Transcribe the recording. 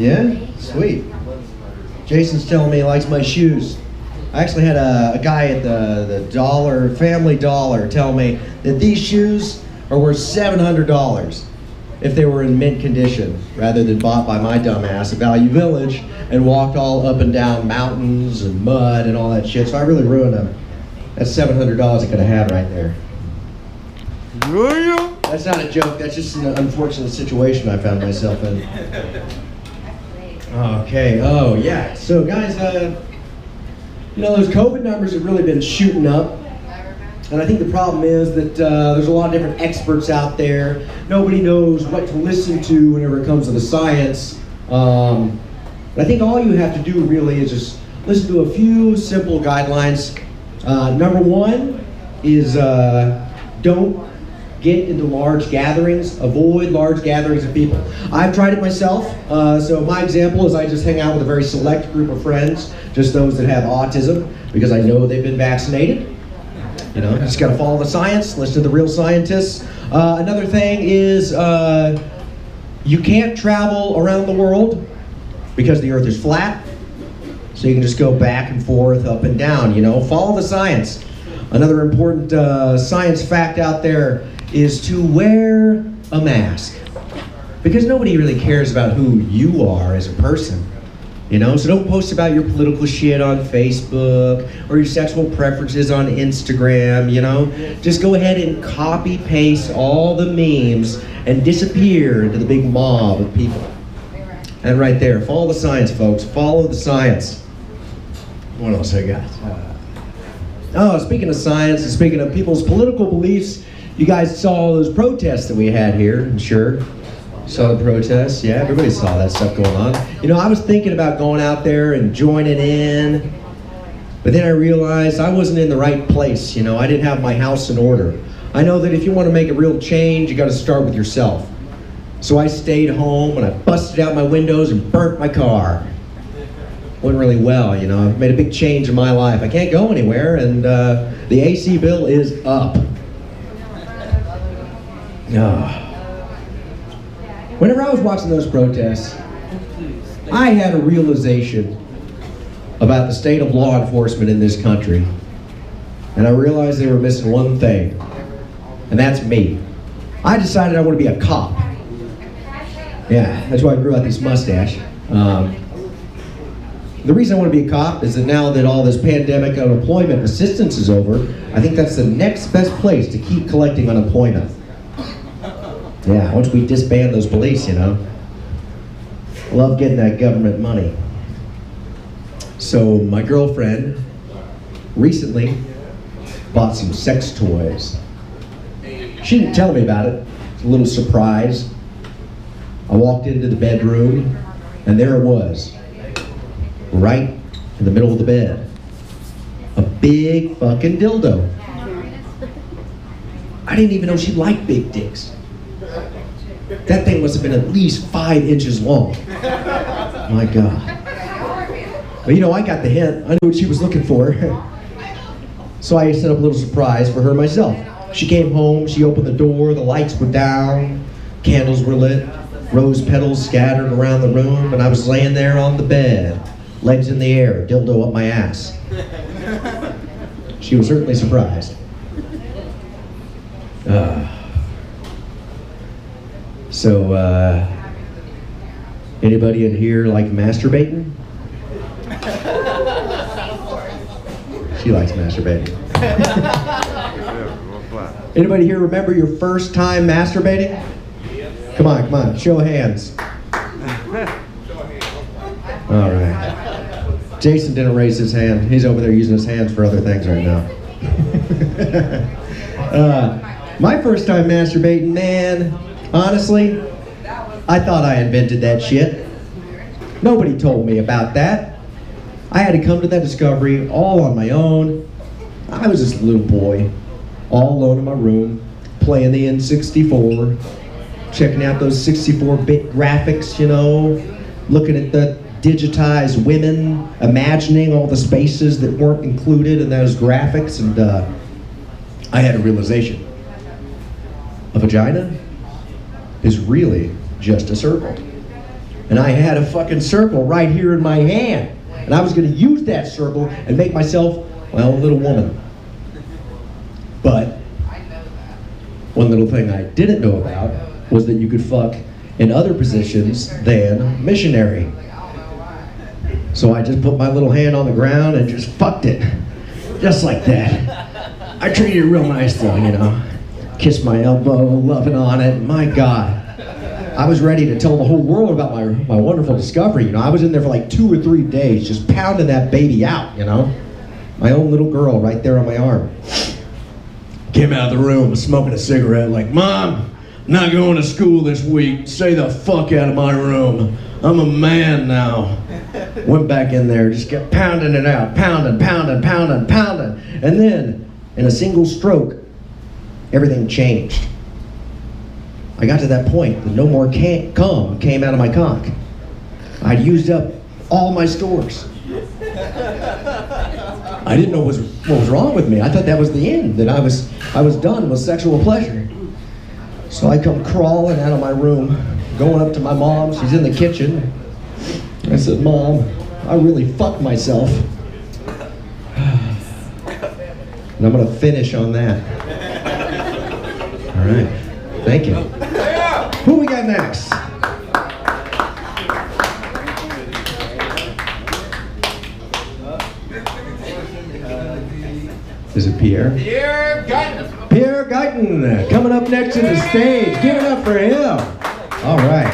Yeah? Sweet. Jason's telling me he likes my shoes. I actually had a guy at the Family Dollar tell me that these shoes are worth $700 if they were in mint condition, rather than bought by my dumbass at Value Village and walked all up and down mountains and mud and all that shit. So I really ruined them. That's $700 I could have had right there. That's not a joke. That's just an unfortunate situation I found myself in. Okay. Oh yeah. So guys, those COVID numbers have really been shooting up. And I think the problem is that there's a lot of different experts out there. Nobody knows what to listen to whenever it comes to the science. I think all you have to do really is just listen to a few simple guidelines. Number one is don't get into large gatherings. Avoid large gatherings of people. I've tried it myself. So my example is I just hang out with a very select group of friends, just those that have autism, because I know they've been vaccinated. Just got to follow the science, listen to the real scientists. Another thing is you can't travel around the world because the earth is flat. So you can just go back and forth, up and down, follow the science. Another important science fact out there is to wear a mask. Because nobody really cares about who you are as a person. So don't post about your political shit on Facebook or your sexual preferences on Instagram, Just go ahead and copy paste all the memes and disappear into the big mob of people. And right there, follow the science, folks. Follow the science. What else I got? Speaking of science and speaking of people's political beliefs, you guys saw those protests that we had here, I'm sure. Saw the protests, yeah, everybody saw that stuff going on. I was thinking about going out there and joining in, but then I realized I wasn't in the right place, I didn't have my house in order. I know that if you want to make a real change, you got to start with yourself. So I stayed home and I busted out my windows and burnt my car. Went really well, I've made a big change in my life. I can't go anywhere, and the AC bill is up. Whenever I was watching those protests, I had a realization about the state of law enforcement in this country. And I realized they were missing one thing, and that's me. I decided I want to be a cop. Yeah, that's why I grew out this mustache. The reason I want to be a cop is that now that all this pandemic unemployment assistance is over, I think that's the next best place to keep collecting unemployment. Yeah, once we disband those police, I love getting that government money. So my girlfriend recently bought some sex toys. She didn't tell me about it. It's a little surprise. I walked into the bedroom, and there it was, right in the middle of the bed. A big fucking dildo. I didn't even know she liked big dicks. That thing must have been at least 5 inches long. My God. But I got the hint. I knew what she was looking for. So I set up a little surprise for her myself. She came home, she opened the door, the lights were down, candles were lit, rose petals scattered around the room, and I was laying there on the bed, legs in the air, dildo up my ass. She was certainly surprised. So, anybody in here like masturbating? She likes masturbating. Anybody here remember your first time masturbating? Come on, show of hands. All right. Jason didn't raise his hand. He's over there using his hands for other things right now. My first time masturbating, man, honestly, I thought I invented that shit. Nobody told me about that. I had to come to that discovery all on my own. I was just a little boy, all alone in my room, playing the N64, checking out those 64-bit graphics, looking at the digitized women, imagining all the spaces that weren't included in those graphics, and I had a realization. A vagina is really just a circle. and I had a fucking circle right here in my hand. And I was gonna use that circle and make myself, well, a little woman. But one little thing I didn't know about was that you could fuck in other positions than missionary. So I just put my little hand on the ground and just fucked it. Just like that. I treated it real nice though, you know. Kissed my elbow, loving on it. My God. I was ready to tell the whole world about my wonderful discovery, you know. I was in there for like 2 or 3 days just pounding that baby out, you know. My own little girl right there on my arm. Came out of the room smoking a cigarette like, Mom, not going to school this week. Stay the fuck out of my room. I'm a man now. Went back in there, just kept pounding it out. Pounding. And then, in a single stroke, everything changed. I got to that point that no more cum came out of my cock. I'd used up all my stores. I didn't know what was wrong with me. I thought that was the end, that I was done with sexual pleasure. So I come crawling out of my room, going up to my mom. She's in the kitchen. I said, Mom, I really fucked myself. And I'm gonna finish on that. All right, thank you. Who we got next? Is it Pierre? Pierre Guyton. Pierre Guyton, coming up next to the stage. Give it up for him. All right.